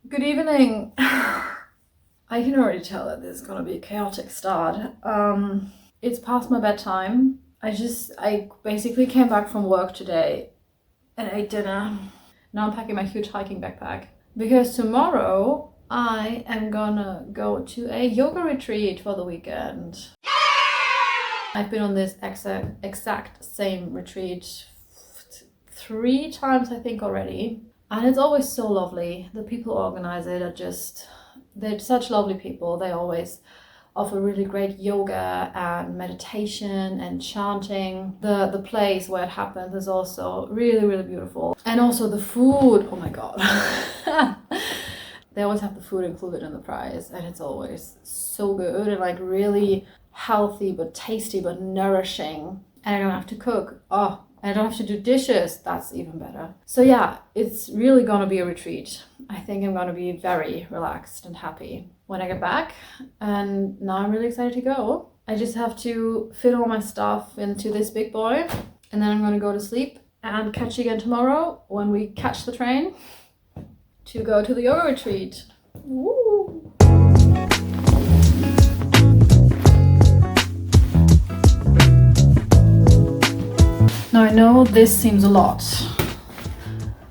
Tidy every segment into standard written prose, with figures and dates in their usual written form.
Good evening. I can already tell that this is gonna be a chaotic start. It's past my bedtime. I basically came back from work today and ate dinner. Now I'm packing my huge hiking backpack because tomorrow I am gonna go to a yoga retreat for the weekend. I've been on this exact same retreat 3 times, I think, already. And it's always so lovely. The people who organize it they're such lovely people. They always offer really great yoga and meditation and chanting. The place where it happens is also really, really beautiful. And also the food, oh my God. They always have the food included in the price, and it's always so good and like really healthy but tasty but nourishing. And I don't have to cook. Oh, and I don't have to do dishes. That's even better. So yeah, it's really gonna be a retreat. I think I'm gonna be very relaxed and happy when I get back. And now I'm really excited to go. I just have to fit all my stuff into this big boy, and then I'm gonna go to sleep and catch you again tomorrow when we catch the train to go to the yoga retreat. Woo! Now I know this seems a lot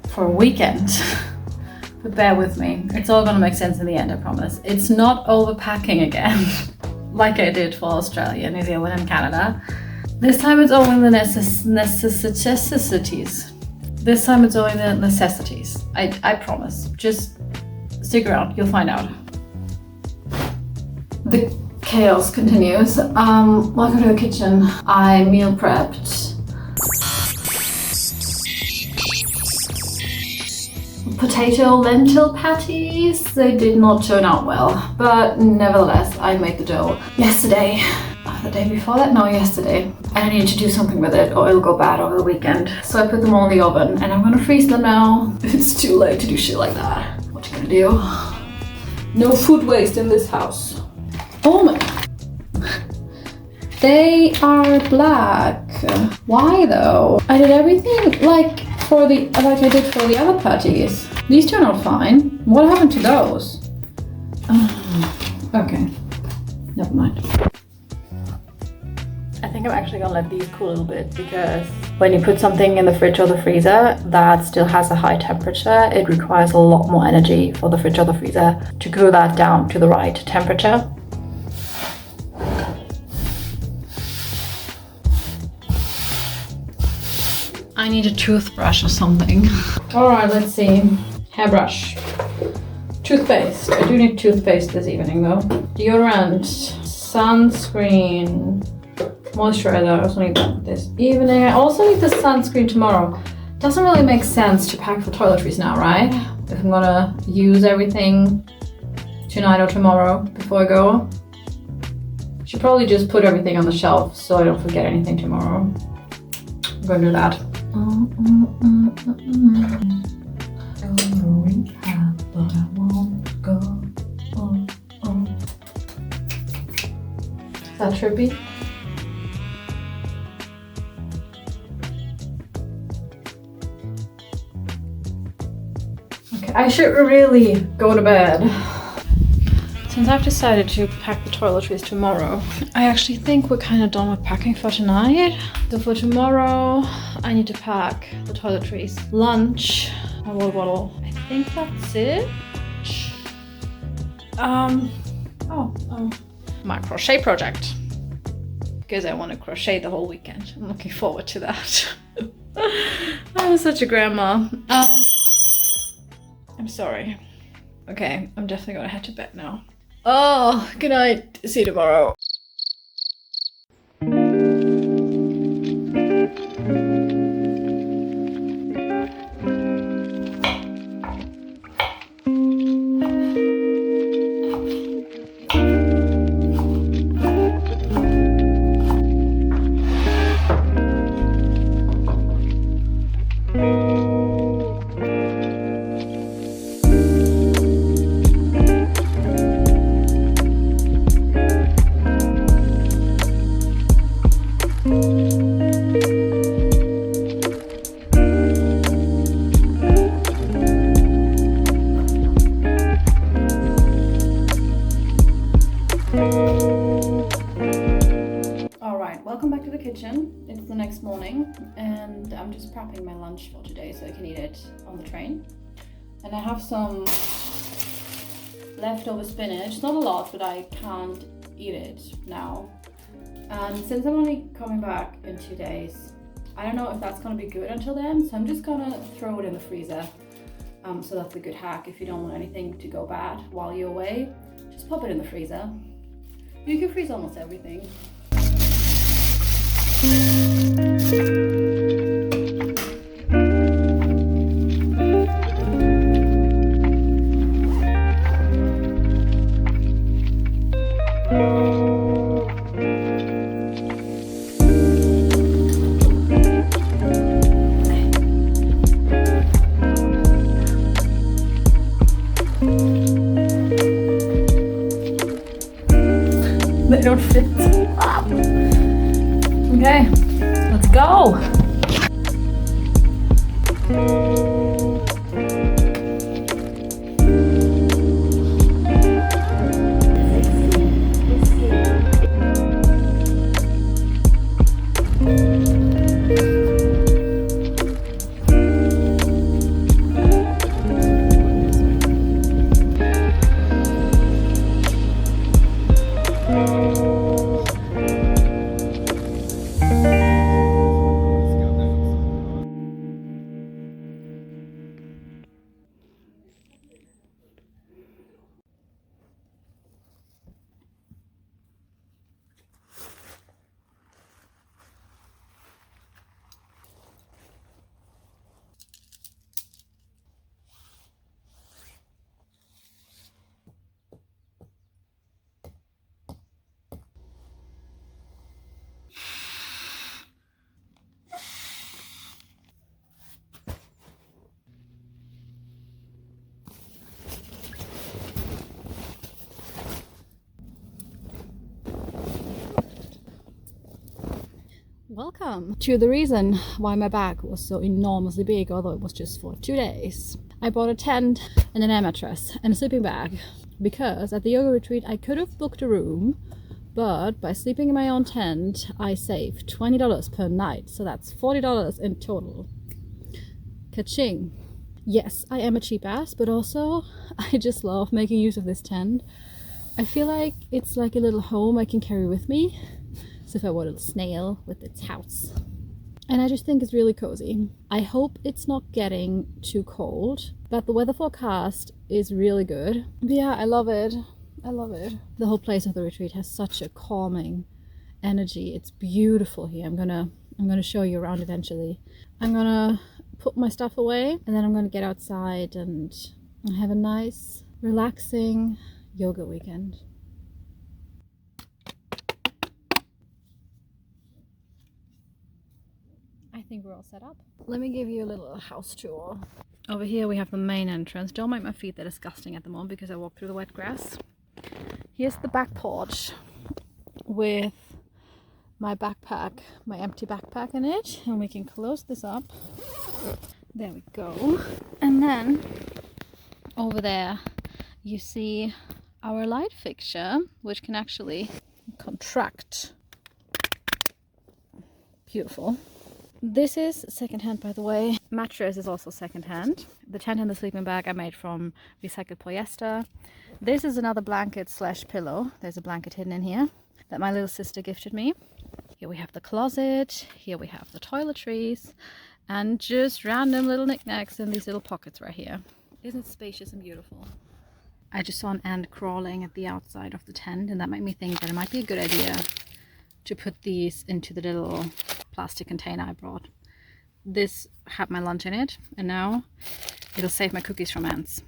for a weekend, but bear with me. It's all gonna make sense in the end, I promise. It's not overpacking again, like I did for Australia, New Zealand and Canada. This time it's only the necessities. This time it's only the necessities. I promise. Just stick around, you'll find out. The chaos continues. Welcome to the kitchen. I meal prepped potato lentil patties. They did not turn out well, but nevertheless, I made the dough yesterday. The day before that? No, yesterday. And I need to do something with it or it'll go bad over the weekend. So I put them all in the oven and I'm gonna freeze them now. It's too late to do shit like that. What you gonna do? No food waste in this house. Oh my. They are black. Why though? I did everything like I did for the other patties. These turn out fine. What happened to those? Okay, never mind. I think I'm actually gonna let these cool a little bit because when you put something in the fridge or the freezer that still has a high temperature, it requires a lot more energy for the fridge or the freezer to cool that down to the right temperature. I need a toothbrush or something. All right, let's see. Hairbrush. Toothpaste. I do need toothpaste this evening though. Deodorant. Sunscreen. Moisturizer. I also need that this evening. I also need the sunscreen tomorrow. Doesn't really make sense to pack for toiletries now, right? If I'm gonna use everything tonight or tomorrow before I go. Should probably just put everything on the shelf so I don't forget anything tomorrow. I'm gonna do that. But I won't go. Is that trippy? Okay, I should really go to bed. Since I've decided to pack the toiletries tomorrow, I actually think we're kind of done with packing for tonight. So for tomorrow, I need to pack the toiletries, lunch, my water bottle. I think that's it. My crochet project. Because I want to crochet the whole weekend. I'm looking forward to that. I'm such a grandma. I'm sorry. Okay, I'm definitely gonna head to bed now. Oh, good night. See you tomorrow. it's the next morning and I'm just prepping my lunch for today so I can eat it on the train. And I have some leftover spinach, not a lot, but I can't eat it now. And since I'm only coming back in 2 days, I don't know if that's gonna be good until then, so I'm just gonna throw it in the freezer. So that's a good hack if you don't want anything to go bad while you're away. Just pop it in the freezer. You can freeze almost everything. They don't fit. Okay, let's go. Welcome to the reason why my bag was so enormously big, although it was just for 2 days. I bought a tent and an air mattress and a sleeping bag because at the yoga retreat I could have booked a room, but by sleeping in my own tent I saved $20 per night, so that's $40 in total. Ka-ching! Yes, I am a cheap ass, but also I just love making use of this tent. I feel like it's like a little home I can carry with me. So if I want a little snail with its house. And I just think it's really cozy. I hope it's not getting too cold, but the weather forecast is really good. But yeah, I love it. I love it. The whole place of the retreat has such a calming energy. It's beautiful here. I'm gonna show you around eventually. I'm gonna put my stuff away and then I'm gonna get outside and have a nice, relaxing yoga weekend. I think we're all set up. Let me give you a little house tour. Over here we have the main entrance. Don't make my feet, they're disgusting at the moment because I walk through the wet grass. Here's the back porch with my backpack, my empty backpack in it, and we can close this up. There we go. And then over there you see our light fixture, which can actually contract. Beautiful. This is secondhand, by the way. Mattress is also secondhand. The tent and the sleeping bag I made from recycled polyester. This is another blanket slash pillow. There's a blanket hidden in here that my little sister gifted me. Here we have the closet. Here we have the toiletries and just random little knickknacks in these little pockets right here. Isn't it spacious and beautiful? I just saw an ant crawling at the outside of the tent, and that made me think that it might be a good idea to put these into the little plastic container I brought. This had my lunch in it, and now it'll save my cookies from ants.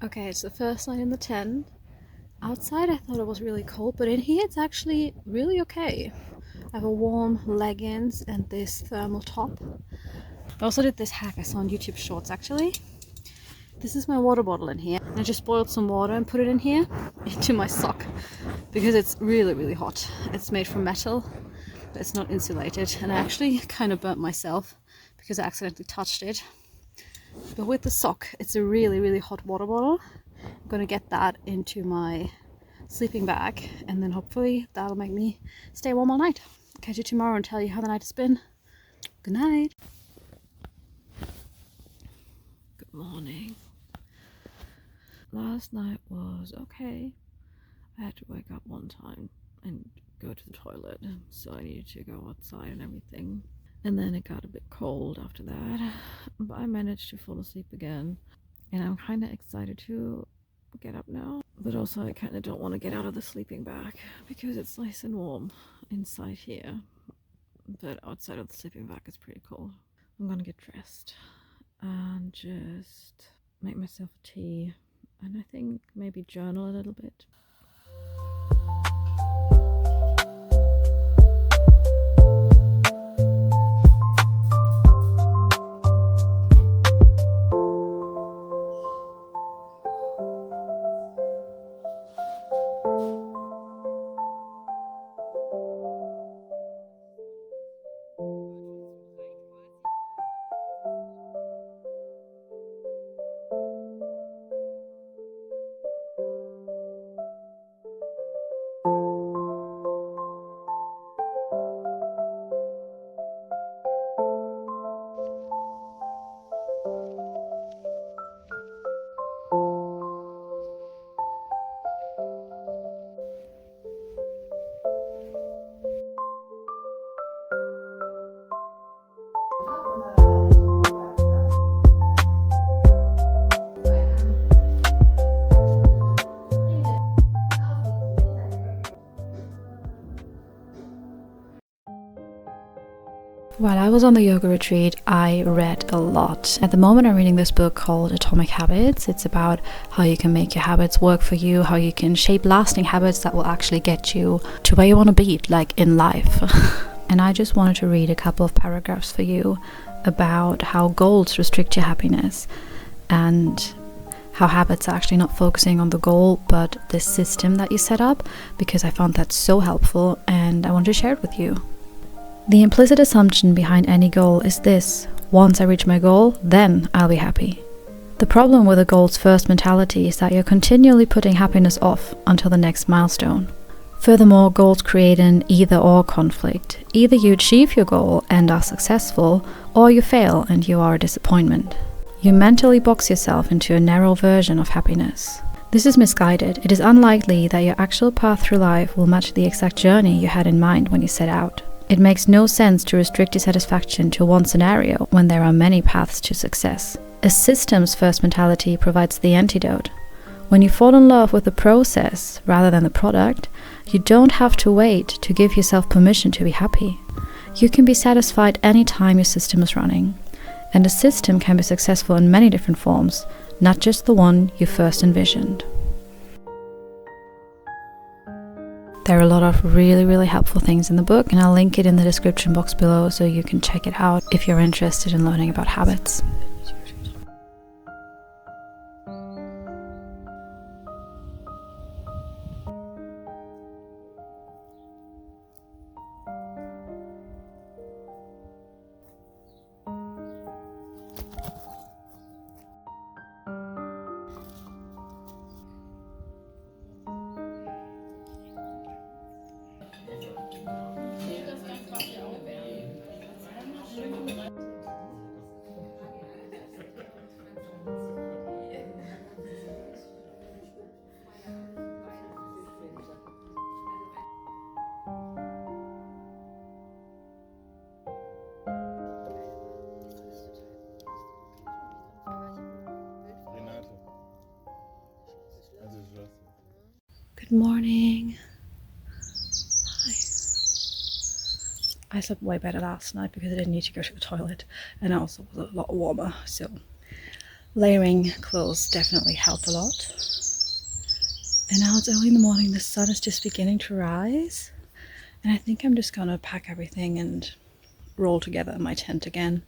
Okay, it's the first night in the tent. Outside I thought it was really cold, but in here it's actually really okay. I have a warm leggings and this thermal top. I also did this hack I saw on YouTube Shorts actually. This is my water bottle in here. I just boiled some water and put it in here into my sock because it's really hot. It's made from metal, but it's not insulated, and I actually kind of burnt myself because I accidentally touched it. But with the sock, it's a really hot water bottle. I'm gonna get that into my sleeping bag, and then hopefully that'll make me stay warm all night. I'll catch you tomorrow and tell you how the night has been. Good night. Good morning. Last night was okay. I had to wake up one time and go to the toilet, so I needed to go outside and everything. And then it got a bit cold after that, but I managed to fall asleep again. And I'm kind of excited to get up now, but also I kind of don't want to get out of the sleeping bag because it's nice and warm inside here, but outside of the sleeping bag it's pretty cold. I'm gonna get dressed and just make myself a tea, and I think maybe journal a little bit. While I was on the yoga retreat, I read a lot. At the moment, I'm reading this book called Atomic Habits. It's about how you can make your habits work for you, how you can shape lasting habits that will actually get you to where you want to be, like in life. And I just wanted to read a couple of paragraphs for you about how goals restrict your happiness, and how habits are actually not focusing on the goal, but the system that you set up, because I found that so helpful and I wanted to share it with you. The implicit assumption behind any goal is this: once I reach my goal, then I'll be happy. The problem with a goal's first mentality is that you're continually putting happiness off until the next milestone. Furthermore, goals create an either-or conflict. Either you achieve your goal and are successful, or you fail and you are a disappointment. You mentally box yourself into a narrow version of happiness. This is misguided. It is unlikely that your actual path through life will match the exact journey you had in mind when you set out. It makes no sense to restrict your satisfaction to one scenario when there are many paths to success. A systems first mentality provides the antidote. When you fall in love with the process rather than the product, you don't have to wait to give yourself permission to be happy. You can be satisfied anytime your system is running. And a system can be successful in many different forms, not just the one you first envisioned. There are a lot of really helpful things in the book, and I'll link it in the description box below so you can check it out if you're interested in learning about habits. Good morning. Hi. I slept way better last night because I didn't need to go to the toilet, and I also was a lot warmer, so Layering clothes definitely help a lot. And now it's early in the morning, the sun is just beginning to rise. And I think I'm just gonna pack everything and roll together my tent again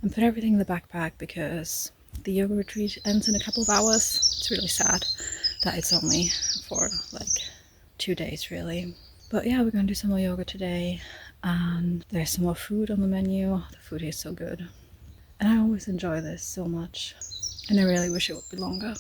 and put everything in the backpack because the yoga retreat ends in a couple of hours. It's really sad that it's only for like 2 days really. But yeah, we're gonna do some more yoga today and there's some more food on the menu. The food is so good. And I always enjoy this so much. And I really wish it would be longer.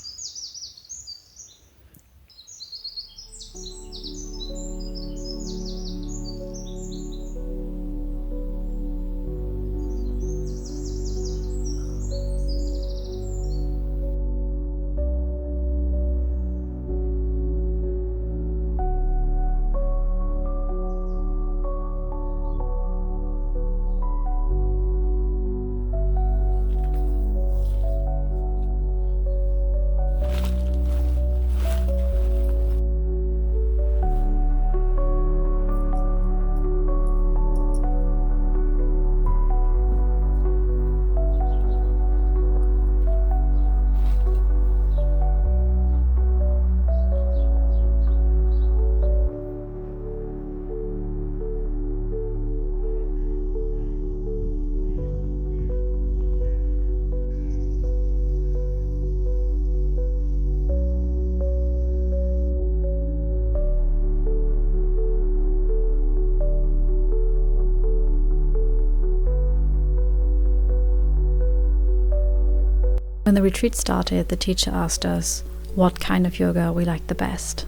When the retreat started, the teacher asked us what kind of yoga we liked the best.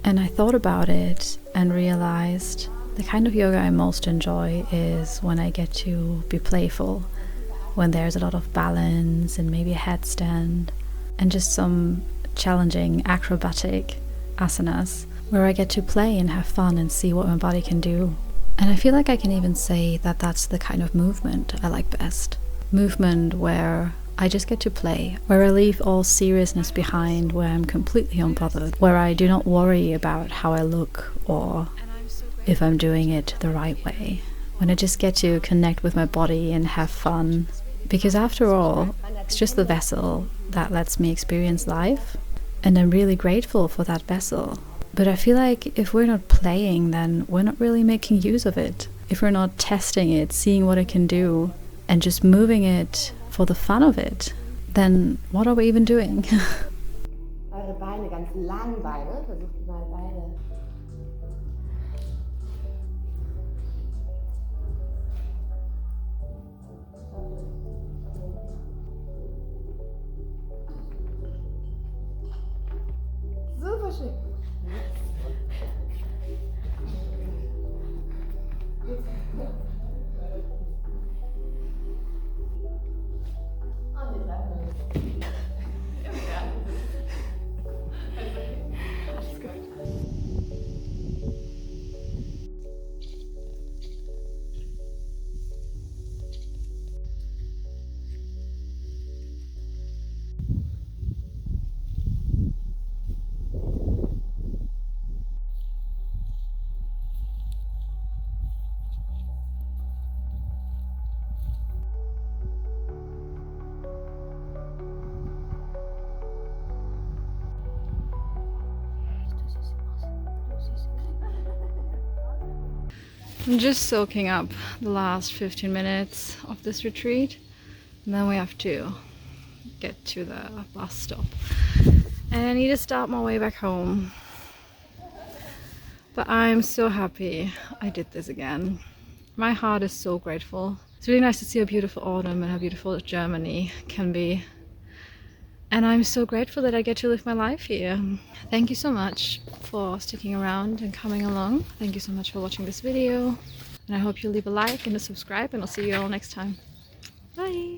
And I thought about it and realized the kind of yoga I most enjoy is when I get to be playful, when there's a lot of balance and maybe a headstand and just some challenging acrobatic asanas where I get to play and have fun and see what my body can do. And I feel like I can even say that that's the kind of movement I like best. Movement where I just get to play, where I leave all seriousness behind, where I'm completely unbothered, where I do not worry about how I look or if I'm doing it the right way. When I just get to connect with my body and have fun. Because after all, it's just the vessel that lets me experience life. And I'm really grateful for that vessel. But I feel like if we're not playing, then we're not really making use of it. If we're not testing it, seeing what it can do, and just moving it for the fun of it, then what are we even doing? Eure Beine ganz lang, beide. Versucht mal beide. Super schön. I'm just soaking up the last 15 minutes of this retreat and then we have to get to the bus stop and I need to start my way back home. But I'm so happy I did this again. My heart is so grateful. It's really nice to see how beautiful autumn and how beautiful Germany can be. And I'm so grateful that I get to live my life here. Thank you so much for sticking around and coming along. Thank you so much for watching this video. And I hope you'll leave a like and a subscribe and I'll see you all next time. Bye!